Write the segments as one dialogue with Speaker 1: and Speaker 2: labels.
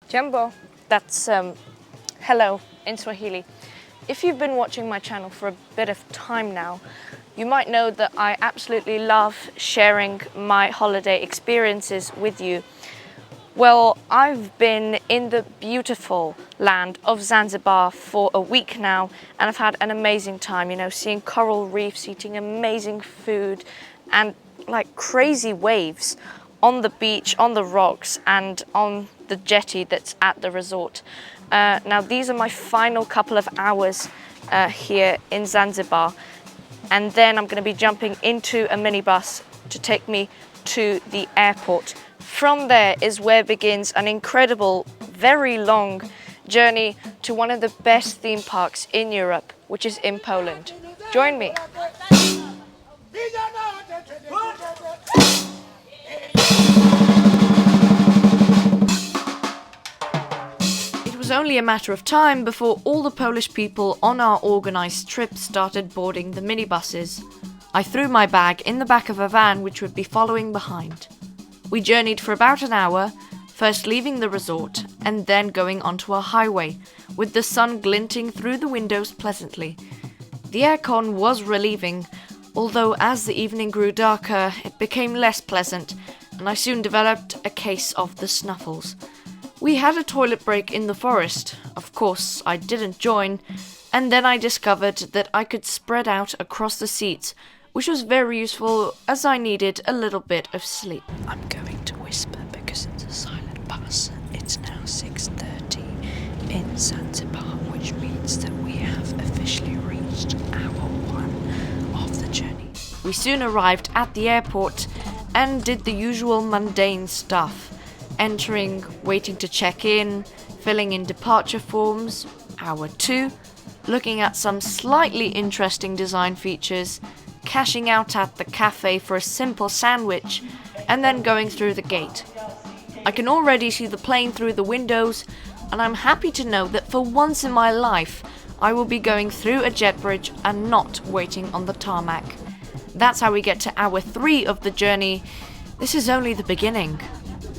Speaker 1: Jambo, that's hello in Swahili. If you've been watching my channel for a bit of time now, you might know that I absolutely love sharing my holiday experiences with you. Well, I've been in the beautiful land of Zanzibar for a week now, and I've had an amazing time, seeing coral reefs, eating amazing food, and like crazy waves on the beach, on the rocks, and on the jetty that's at the resort. Now, these are my final couple of hours here in Zanzibar, and then I'm going to be jumping into a minibus to take me to the airport. From there is where begins an incredible, very long journey to one of the best theme parks in Europe, which is in Poland. Join me. It was only a matter of time before all the Polish people on our organised trip started boarding the minibuses. I threw my bag in the back of a van which would be following behind. We journeyed for about an hour, first leaving the resort and then going onto a highway, with the sun glinting through the windows pleasantly. The aircon was relieving, although as the evening grew darker, it became less pleasant, and I soon developed a case of the snuffles. We had a toilet break in the forest. Of course, I didn't join, and then I discovered that I could spread out across the seats, which was very useful as I needed a little bit of sleep. I'm going to whisper because it's a silent bus. It's now 6:30 in Zanzibar, which means that we have officially reached hour 1 of the journey. We soon arrived at the airport and did the usual mundane stuff. Entering, waiting to check in, filling in departure forms. Hour 2, looking at some slightly interesting design features, cashing out at the cafe for a simple sandwich, and then going through the gate. I can already see the plane through the windows, and I'm happy to know that for once in my life, I will be going through a jet bridge and not waiting on the tarmac. That's how we get to hour 3 of the journey. This is only the beginning.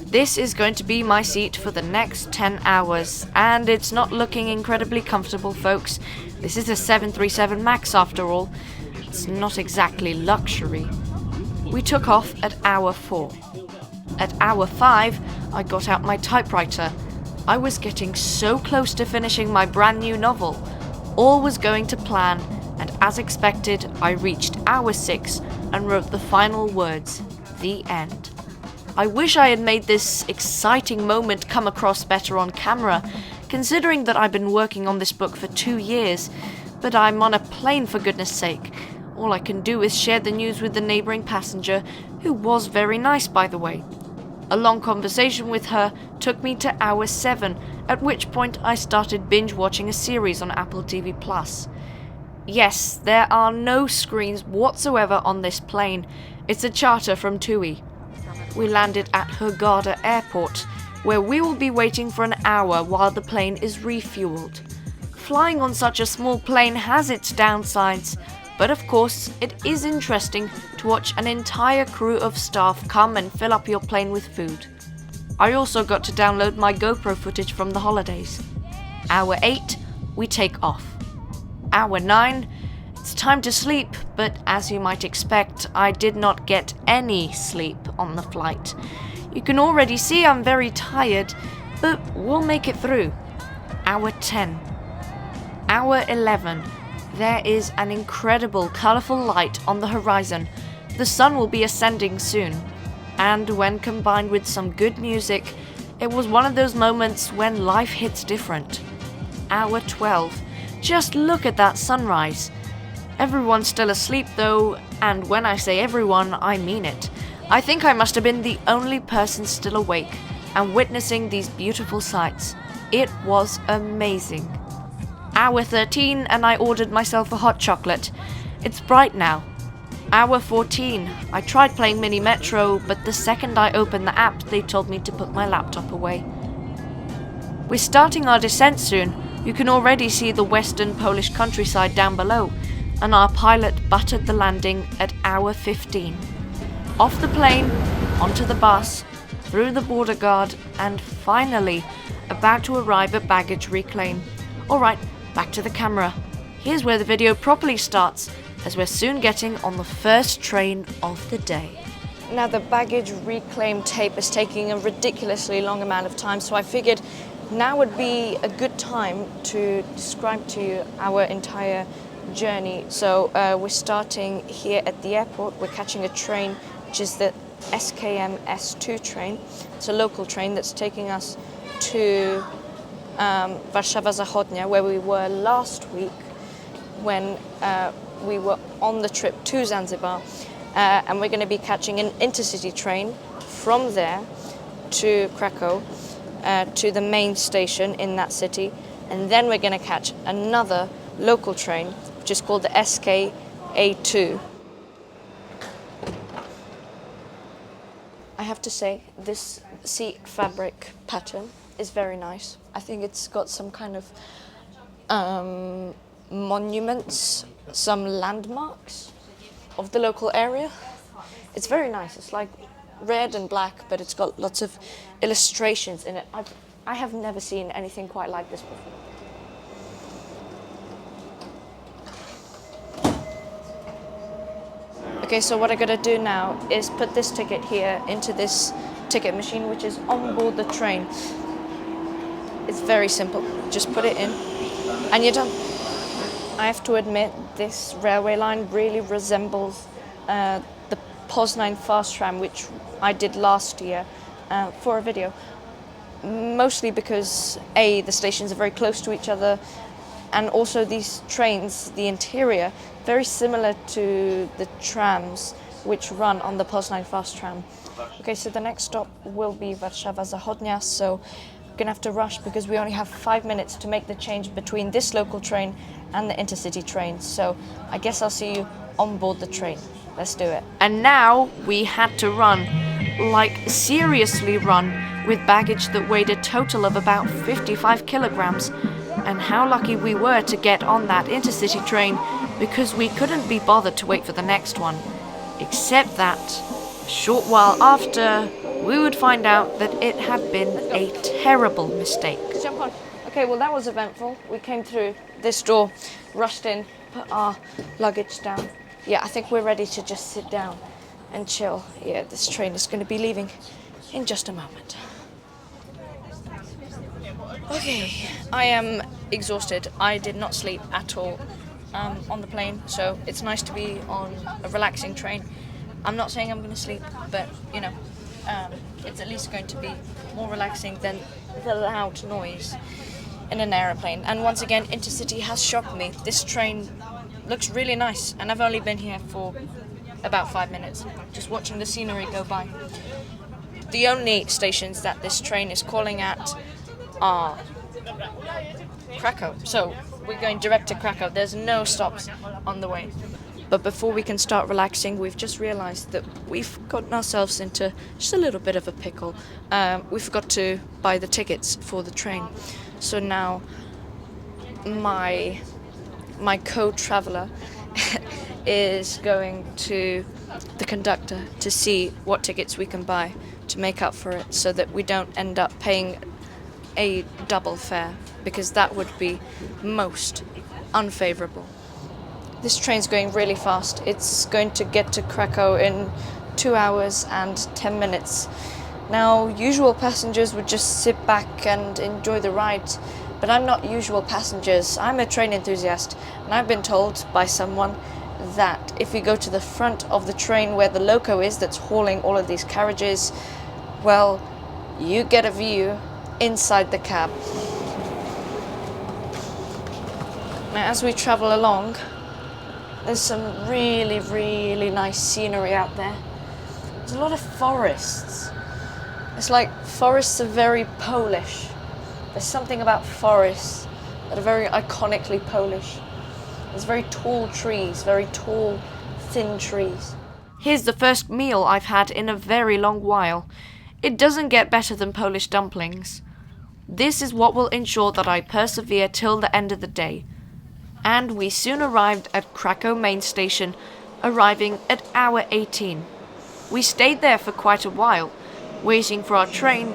Speaker 1: This is going to be my seat for the next 10 hours, and it's not looking incredibly comfortable, folks. This is a 737 MAX after all. It's not exactly luxury. We took off at hour 4. At hour 5, I got out my typewriter. I was getting so close to finishing my brand new novel. All was going to plan, and as expected, I reached hour 6 and wrote the final words, the end. I wish I had made this exciting moment come across better on camera, considering that I've been working on this book for 2 years, but I'm on a plane for goodness sake. All I can do is share the news with the neighbouring passenger, who was very nice, by the way. A long conversation with her took me to hour 7, at which point I started binge-watching a series on Apple TV+. Yes, there are no screens whatsoever on this plane. It's a charter from TUI. We landed at Hurghada Airport, where we will be waiting for an hour while the plane is refueled. Flying on such a small plane has its downsides, but of course, it is interesting to watch an entire crew of staff come and fill up your plane with food. I also got to download my GoPro footage from the holidays. Hour 8, we take off. Hour 9, it's time to sleep, but as you might expect, I did not get any sleep on the flight. You can already see I'm very tired, but we'll make it through. Hour 10. Hour 11. There is an incredible, colourful light on the horizon. The sun will be ascending soon. And when combined with some good music, it was one of those moments when life hits different. Hour 12. Just look at that sunrise. Everyone's still asleep though, and when I say everyone, I mean it. I think I must have been the only person still awake and witnessing these beautiful sights. It was amazing. Hour 13 and I ordered myself a hot chocolate. It's bright now. Hour 14, I tried playing Mini Metro, but the second I opened the app, they told me to put my laptop away. We're starting our descent soon. You can already see the western Polish countryside down below, and our pilot buttered the landing at hour 15. Off the plane, onto the bus, through the border guard, and finally about to arrive at baggage reclaim. Alright, back to the camera. Here's where the video properly starts, as we're soon getting on the first train of the day. Now the baggage reclaim tape is taking a ridiculously long amount of time, so I figured now would be a good time to describe to you our entire journey. So we're starting here at the airport. We're catching a train, which is the SKM S2 train. It's a local train that's taking us to Warszawa Zachodnia, where we were last week when we were on the trip to Zanzibar, and we're going to be catching an intercity train from there to Krakow, to the main station in that city, and then we're going to catch another local train, which is called the SK-A2. I have to say, this seat fabric pattern is very nice. I think it's got some kind of monuments, some landmarks of the local area. It's very nice. It's like red and black, but it's got lots of illustrations in it. I have never seen anything quite like this before. Okay, so what I gotta do now is put this ticket here into this ticket machine, which is on board the train. It's very simple. Just put it in and you're done. I have to admit, this railway line really resembles the Poznań fast tram, which I did last year for a video. Mostly because A, the stations are very close to each other, and also these trains, the interior, very similar to the trams which run on the Poznań fast tram. Okay, so the next stop will be Warszawa Zachodnia, so we're gonna have to rush because we only have 5 minutes to make the change between this local train and the intercity train. So I guess I'll see you on board the train. Let's do it. And now we had to run, like seriously run, with baggage that weighed a total of about 55 kilograms. And how lucky we were to get on that intercity train, because we couldn't be bothered to wait for the next one. Except that, a short while after, we would find out that it had been a terrible mistake. Jump on. Okay, well that was eventful. We came through this door, rushed in, put our luggage down. Yeah, I think we're ready to just sit down and chill. Yeah, this train is going to be leaving in just a moment. Okay, I am exhausted. I did not sleep at all on the plane, so it's nice to be on a relaxing train. I'm not saying I'm going to sleep, but you know, it's at least going to be more relaxing than the loud noise in an aeroplane. And once again, Intercity has shocked me. This train looks really nice, and I've only been here for about 5 minutes, just watching the scenery go by. The only stations that this train is calling at are Krakow, so we're going direct to Krakow. There's no stops on the way. But before we can start relaxing, we've just realized that we've gotten ourselves into just a little bit of a pickle. We forgot to buy the tickets for the train. So now my co-traveler is going to the conductor to see what tickets we can buy to make up for it, so that we don't end up paying a double fare, because that would be most unfavorable. This train's going really fast. It's going to get to Krakow in 2 hours and 10 minutes. Now, usual passengers would just sit back and enjoy the ride, but I'm not usual passengers. I'm a train enthusiast, and I've been told by someone that if we go to the front of the train where the loco is that's hauling all of these carriages, well, you get a view inside the cab. Now, as we travel along, there's some really, really nice scenery out there. There's a lot of forests. It's like forests are very Polish. There's something about forests that are very iconically Polish. There's very tall trees, very tall, thin trees. Here's the first meal I've had in a very long while. It doesn't get better than Polish dumplings. This is what will ensure that I persevere till the end of the day. And we soon arrived at Krakow main station, arriving at hour 18. We stayed there for quite a while, waiting for our train,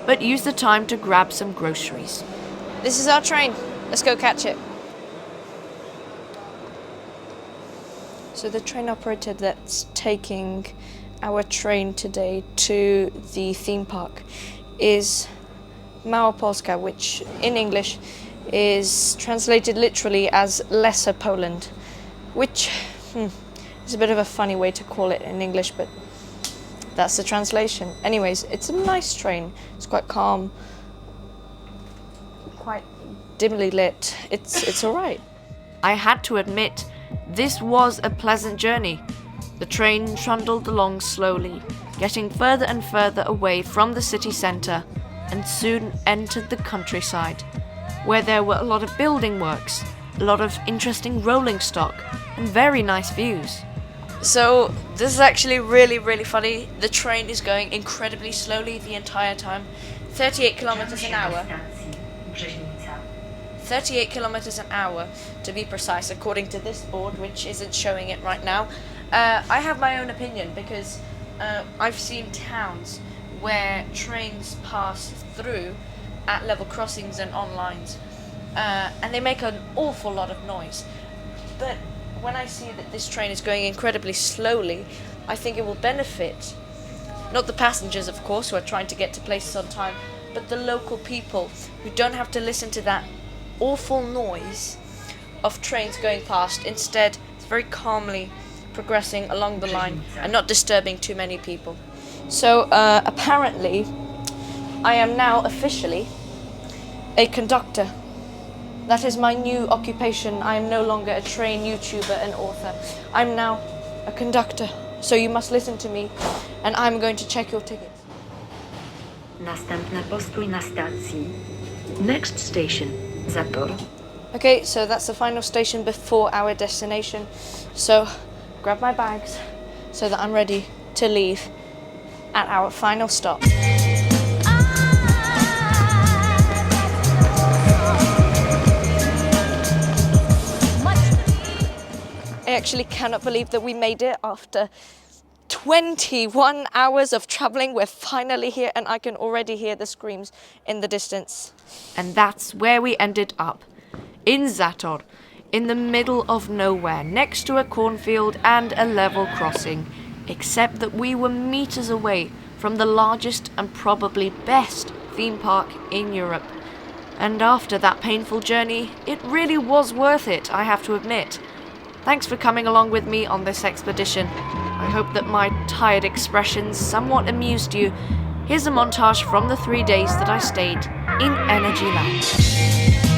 Speaker 1: but used the time to grab some groceries.
Speaker 2: This is our train. Let's go catch it. So the train operator that's taking our train today to the theme park is Małopolska, which in English is translated literally as Lesser Poland, which is a bit of a funny way to call it in English, but that's the translation. Anyways, it's a nice train. It's quite calm, quite dimly lit. It's all right.
Speaker 1: I had to admit, this was a pleasant journey. The train trundled along slowly, getting further and further away from the city centre, and soon entered the countryside, where there were a lot of building works, a lot of interesting rolling stock, and very nice views.
Speaker 2: So this is actually really funny. The train is going incredibly slowly the entire time, 38 kilometers an hour. 38 kilometers an hour to be precise, according to this board, which isn't showing it right now. I have my own opinion because I've seen towns where trains pass through at level crossings and on lines, and they make an awful lot of noise. But when I see that this train is going incredibly slowly, I think it will benefit not the passengers, of course, who are trying to get to places on time, but the local people who don't have to listen to that awful noise of trains going past. Instead, it's very calmly progressing along the line and not disturbing too many people. So apparently I am now officially a conductor. That is my new occupation. I am no longer a train YouTuber and author. I'm now a conductor. So you must listen to me, and I'm going to check your tickets.
Speaker 3: Następna postój na stacji. Next station, Zator.
Speaker 2: Okay, so that's the final station before our destination. So grab my bags so that I'm ready to leave at our final stop. I actually cannot believe that we made it after 21 hours of traveling. We're finally here, and I can already hear the screams in the distance.
Speaker 1: And that's where we ended up, in Zator, in the middle of nowhere, next to a cornfield and a level crossing, except that we were meters away from the largest and probably best theme park in Europe. And after that painful journey, it really was worth it, I have to admit. Thanks for coming along with me on this expedition. I hope that my tired expressions somewhat amused you. Here's a montage from the 3 days that I stayed in Energyland.